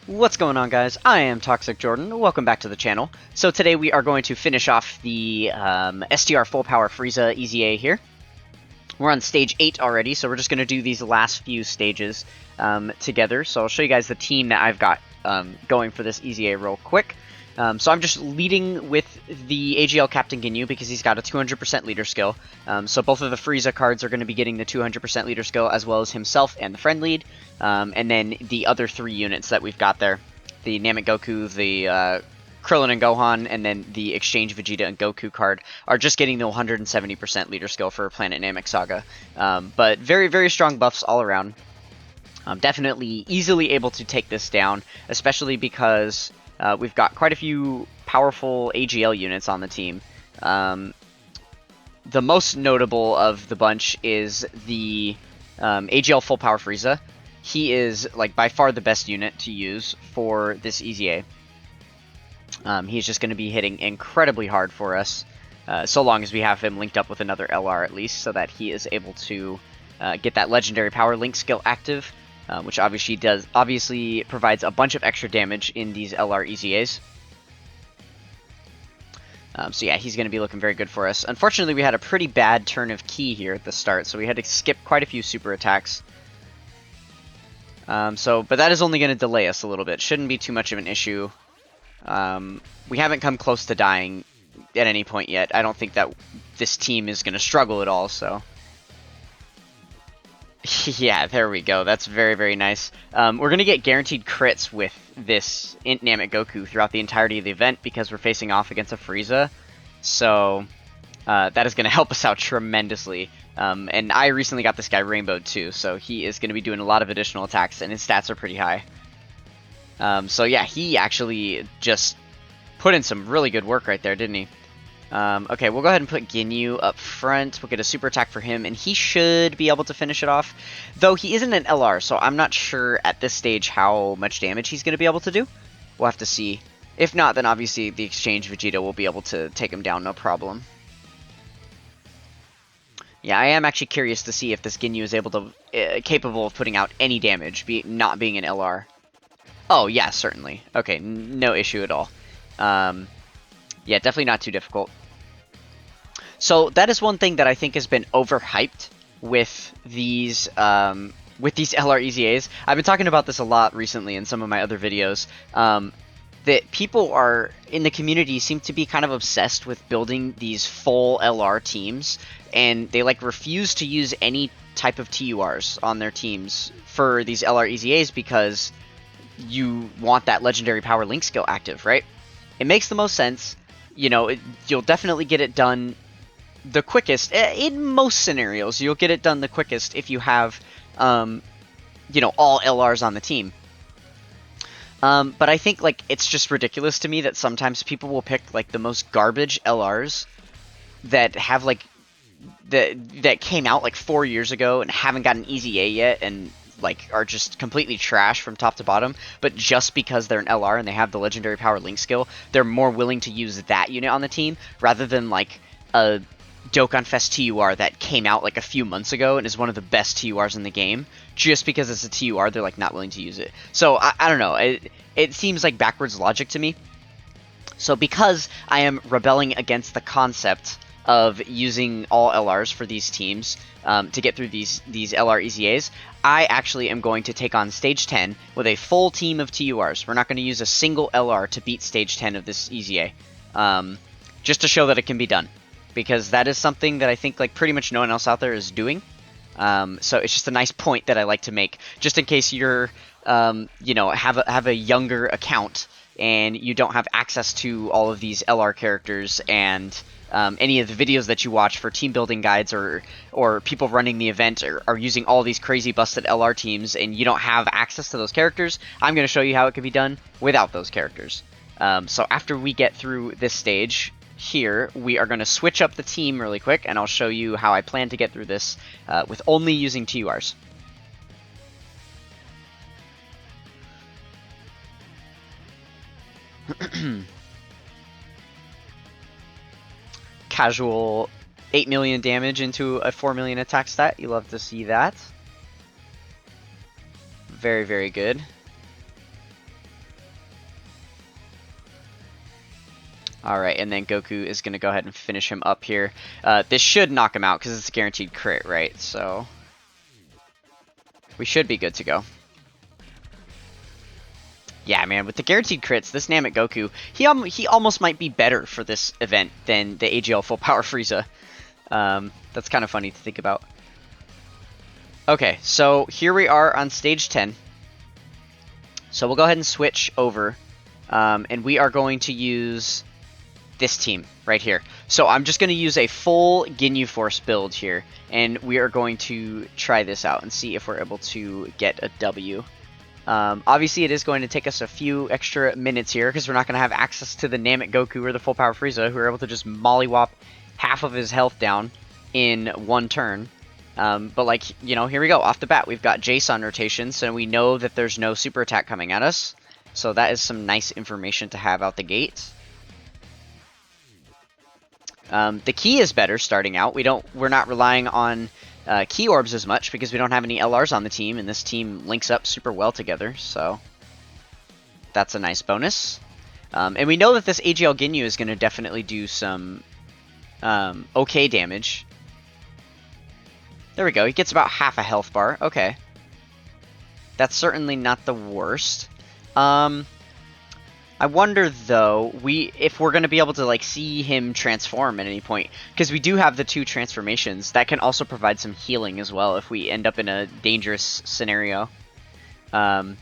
What's going on, guys? I am Toxic Jordan. Welcome back to the channel. So today we are going to finish off the STR Full Power Frieza EZA here. We're on stage 8 already, so we're just going to do these last few stages together. So I'll show you guys the team that I've got going for this EZA real quick. So I'm just leading with the AGL Captain Ginyu because he's got a 200% leader skill. So both of the Frieza cards are going to be getting the 200% leader skill, as well as himself and the friend lead. And then the other 3 units that we've got there, the Namek Goku, the Krillin and Gohan, and then the Exchange Vegeta and Goku card, are just getting the 170% leader skill for Planet Namek Saga. But very, very strong buffs all around. Definitely easily able to take this down, especially because we've got quite a few powerful AGL units on the team. The most notable of the bunch is the AGL Full Power Frieza. He is like by far the best unit to use for this EZA. He's just going to be hitting incredibly hard for us, so long as we have him linked up with another LR at least, so that he is able to get that legendary power link skill active, which obviously provides a bunch of extra damage in these LR EZAs. So yeah, he's going to be looking very good for us. Unfortunately, we had a pretty bad turn of ki here at the start, so we had to skip quite a few super attacks. But that is only going to delay us a little bit. Shouldn't be too much of an issue. We haven't come close to dying at any point yet. I don't think that this team is going to struggle at all, so... Yeah, there we go. That's very, very nice. We're going to get guaranteed crits with this Int Namek Goku throughout the entirety of the event because we're facing off against a Frieza. So, that is going to help us out tremendously. And I recently got this guy rainbowed too, so he is going to be doing a lot of additional attacks, and his stats are pretty high. So yeah, he actually just put in some really good work right there, didn't he? Okay, we'll go ahead and put Ginyu up front. We'll get a super attack for him, and he should be able to finish it off. Though he isn't an LR, so I'm not sure at this stage how much damage he's going to be able to do. We'll have to see. If not, then obviously the Exchange Vegeta will be able to take him down, no problem. Yeah, I am actually curious to see if this Ginyu is able to capable of putting out any damage, not being an LR. Oh, yeah, certainly. Okay, no issue at all. Yeah, definitely not too difficult. So that is one thing that I think has been overhyped with these LR EZAs. I've been talking about this a lot recently in some of my other videos. That people are in the community seem to be kind of obsessed with building these full LR teams, and they like refuse to use any type of TURs on their teams for these LR EZAs because you want that legendary power link skill active, right? It makes the most sense. You know, you'll definitely get it done the quickest. In most scenarios, you'll get it done the quickest if you have, you know, all LRs on the team. But I think, like, it's just ridiculous to me that sometimes people will pick, like, the most garbage LRs that have, like, that came out, like, 4 years ago and haven't got an EZA yet and, like, are just completely trash from top to bottom, but just because they're an LR and they have the legendary power link skill, they're more willing to use that unit on the team rather than, like, a Dokkan Fest TUR that came out like a few months ago and is one of the best TURs in the game. Just because it's a TUR, they're like not willing to use it. So I don't know. It seems like backwards logic to me. So because I am rebelling against the concept of using all LRs for these teams to get through these LR EZAs, I actually am going to take on Stage 10 with a full team of TURs. We're not going to use a single LR to beat Stage 10 of this EZA. Just to show that it can be done. Because that is something that I think like pretty much no one else out there is doing. So it's just a nice point that I like to make, just in case you're, you know, have a younger account and you don't have access to all of these LR characters and any of the videos that you watch for team building guides or people running the event are using all these crazy busted LR teams and you don't have access to those characters. I'm going to show you how it can be done without those characters. So after we get through this stage here, we are going to switch up the team really quick, and I'll show you how I plan to get through this with only using TURs. Casual 8 million damage into a 4 million attack stat. You love to see that. Very, very good. Alright, and then Goku is going to go ahead and finish him up here. This should knock him out because it's a guaranteed crit, right? So we should be good to go. Yeah, man, with the guaranteed crits, this Namek Goku, he almost might be better for this event than the AGL Full Power Frieza. That's kind of funny to think about. Okay, so here we are on stage 10. So we'll go ahead and switch over, and we are going to use this team right here. So I'm just going to use a full Ginyu Force build here, and we are going to try this out and see if we're able to get a W. Obviously, it is going to take us a few extra minutes here because we're not going to have access to the Namek Goku or the Full Power Frieza, who are able to just mollywop half of his health down in one turn. But like, you know, here we go. Off the bat, we've got Jace on rotation, so we know that there's no super attack coming at us. So that is some nice information to have out the gate. The key is better starting out. We're not relying on key orbs as much because we don't have any LRs on the team, and this team links up super well together, so that's a nice bonus. And we know that this AGL Ginyu is going to definitely do some okay damage. There we go. He gets about half a health bar. Okay. That's certainly not the worst. I wonder, though, if we're going to be able to, like, see him transform at any point. Because we do have the 2 transformations. That can also provide some healing as well if we end up in a dangerous scenario. We'll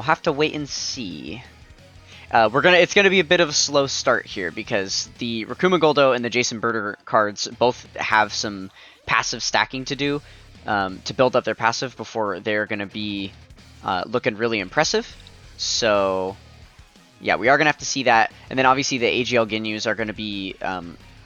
have to wait and see. It's gonna be a bit of a slow start here because the Rakuma Goldo and the Jason Birder cards both have some passive stacking to do to build up their passive before they're gonna be looking really impressive. So yeah, we are gonna have to see that, and then obviously the AGL Ginyus are gonna be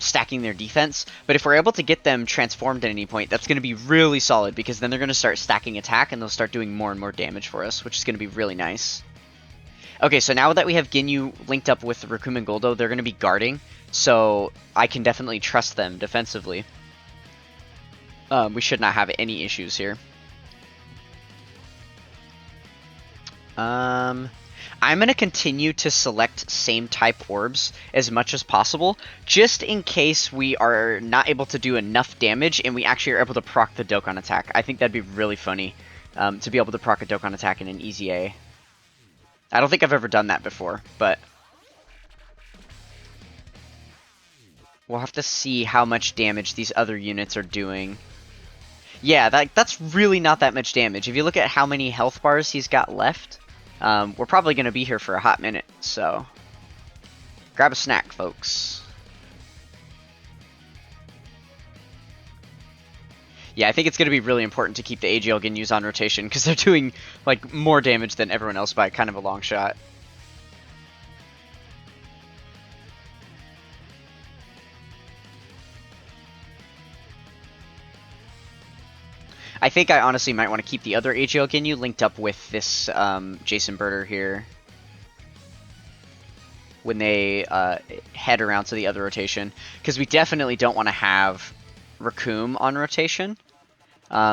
stacking their defense. But if we're able to get them transformed at any point, that's gonna be really solid because then they're gonna start stacking attack and they'll start doing more and more damage for us, which is gonna be really nice. Okay, so now that we have Ginyu linked up with Rakuma and Goldo, they're going to be guarding, so I can definitely trust them defensively. We should not have any issues here. I'm going to continue to select same type orbs as much as possible, just in case we are not able to do enough damage and we actually are able to proc the Dokkan attack. I think that'd be really funny to be able to proc a Dokkan attack in an easy A. I don't think I've ever done that before, but we'll have to see how much damage these other units are doing. Yeah, that's really not that much damage. If you look at how many health bars he's got left, we're probably going to be here for a hot minute, so grab a snack, folks. Yeah, I think it's going to be really important to keep the AGL Ginyus on rotation because they're doing like more damage than everyone else by kind of a long shot. I think I honestly might want to keep the other AGL Ginyu linked up with this Jason Birder here when they head around to the other rotation, because we definitely don't want to have Rakuma on rotation.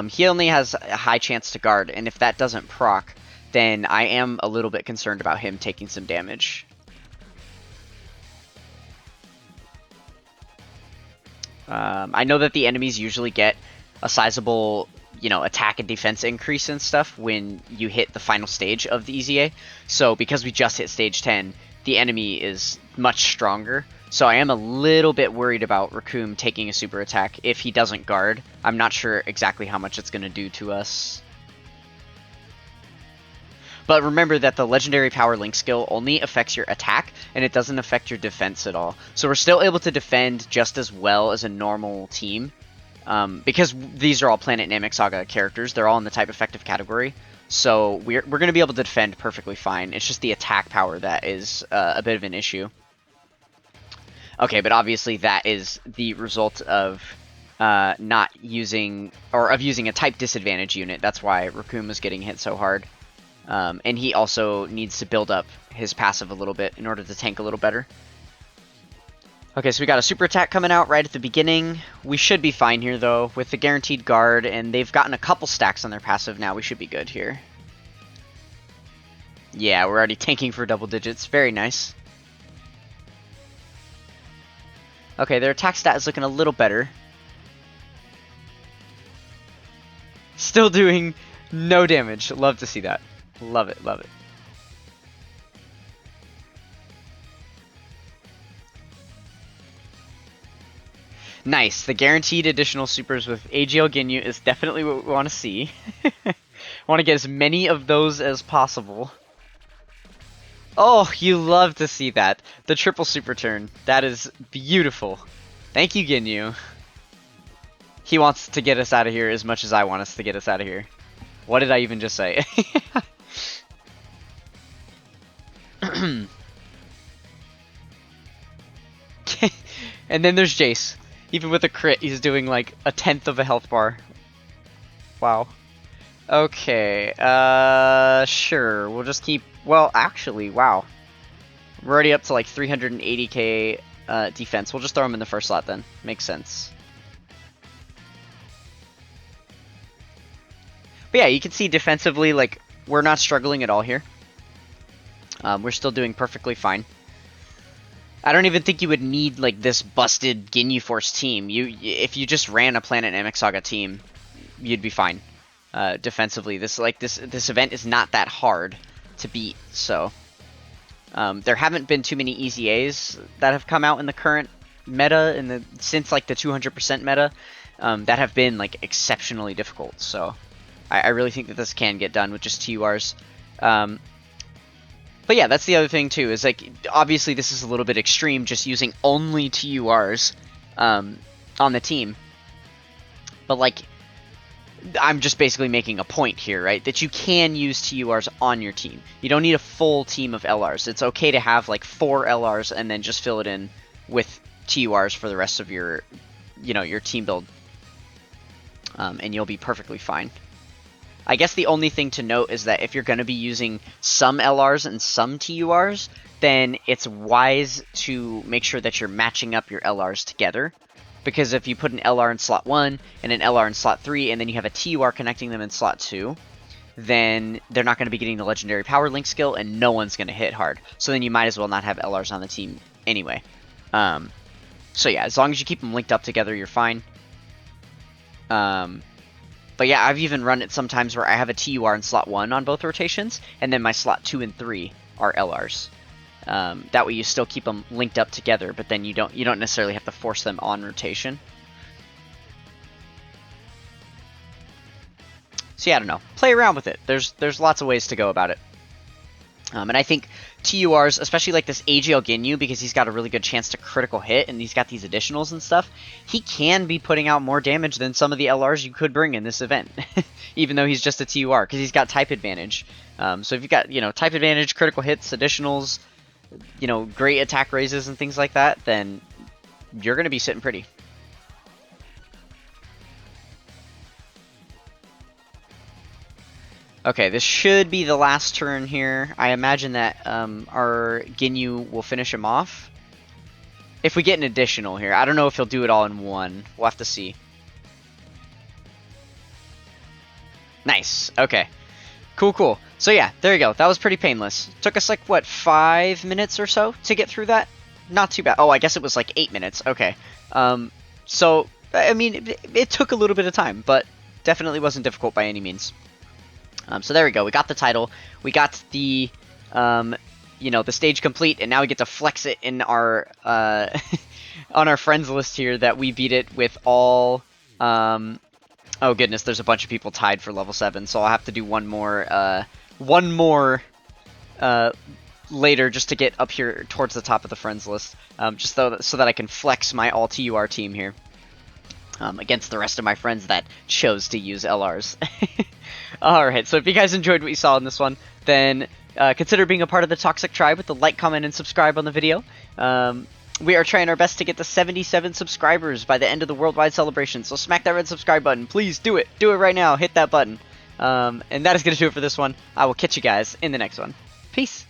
He only has a high chance to guard, and if that doesn't proc, then I am a little bit concerned about him taking some damage. I know that the enemies usually get a sizable, you know, attack and defense increase and stuff when you hit the final stage of the EZA. So because we just hit stage 10, the enemy is much stronger. So I am a little bit worried about Rakuma taking a super attack if he doesn't guard. I'm not sure exactly how much it's going to do to us. But remember that the legendary power link skill only affects your attack, and it doesn't affect your defense at all. So we're still able to defend just as well as a normal team. Because these are all Planet Namek Saga characters, they're all in the type effective category. So we're going to be able to defend perfectly fine. It's just the attack power that is a bit of an issue. Okay, but obviously that is the result of not using, or of using a type disadvantage unit. That's why Rakuma is getting hit so hard. And he also needs to build up his passive a little bit in order to tank a little better. Okay, so we got a super attack coming out right at the beginning. We should be fine here, though, with the guaranteed guard, and they've gotten a couple stacks on their passive now. We should be good here. Yeah, we're already tanking for double digits. Very nice. Okay, their attack stat is looking a little better. Still doing no damage. Love to see that. Love it, love it. Nice. The guaranteed additional supers with AGL Ginyu is definitely what we want to see. Want to get as many of those as possible. Oh, you love to see that. The triple super turn. That is beautiful. Thank you, Ginyu. He wants to get us out of here as much as I want us to get us out of here. What did I even just say? And then there's Jace. Even with a crit, he's doing like 1/10 of a health bar. Wow. Okay, sure. We'll just keep... Well, actually, wow. We're already up to like 380k defense. We'll just throw him in the first slot then. Makes sense. But yeah, you can see defensively, like, we're not struggling at all here. We're still doing perfectly fine. I don't even think you would need, like, this busted Ginyu Force team. If you just ran a Planet Namek Saga team, you'd be fine. Defensively, this event is not that hard to beat, so... there haven't been too many easy A's that have come out in the current meta, since, like, the 200% meta, that have been, like, exceptionally difficult, so... I really think that this can get done with just TURs. But yeah, that's the other thing too, is like, obviously this is a little bit extreme, just using only TURs on the team. But like, I'm just basically making a point here, right? That you can use TURs on your team. You don't need a full team of LRs. It's okay to have like 4 LRs and then just fill it in with TURs for the rest of your, your team build. And you'll be perfectly fine. I guess the only thing to note is that if you're going to be using some LRs and some TURs, then it's wise to make sure that you're matching up your LRs together. Because if you put an LR in slot 1 and an LR in slot 3, and then you have a TUR connecting them in slot 2, then they're not going to be getting the legendary power link skill, and no one's going to hit hard. So then you might as well not have LRs on the team anyway. So yeah, as long as you keep them linked up together, you're fine. But yeah, I've even run it sometimes where I have a TUR in slot 1 on both rotations, and then my slot 2 and 3 are LRs. That way you still keep them linked up together, but then you don't necessarily have to force them on rotation. So yeah, I don't know. Play around with it. There's lots of ways to go about it. And I think TURs, especially like this AGL Ginyu, because he's got a really good chance to critical hit, and he's got these additionals and stuff, he can be putting out more damage than some of the LRs you could bring in this event, even though he's just a TUR, because he's got type advantage. So if you've got, type advantage, critical hits, additionals, great attack raises and things like that, then you're going to be sitting pretty. Okay, this should be the last turn here. I imagine that our Ginyu will finish him off. If we get an additional here. I don't know if he'll do it all in one. We'll have to see. Nice. Okay. Cool. So yeah, there you go. That was pretty painless. Took us like, what, 5 minutes or so to get through that? Not too bad. Oh, I guess it was like 8 minutes. Okay. So, I mean, it took a little bit of time, but definitely wasn't difficult by any means. So there we go. We got the title. We got the, the stage complete, and now we get to flex it in our, on our friends list here that we beat it with all, oh goodness, there's a bunch of people tied for level 7, so I'll have to do one more later just to get up here towards the top of the friends list, just so that I can flex my all TUR team here. Against the rest of my friends that chose to use LRs. Alright, so if you guys enjoyed what you saw in this one, then consider being a part of the Toxic Tribe with the like, comment, and subscribe on the video. We are trying our best to get to 77 subscribers by the end of the worldwide celebration, so smack that red subscribe button. Please do it. Do it right now. Hit that button. And that is going to do it for this one. I will catch you guys in the next one. Peace.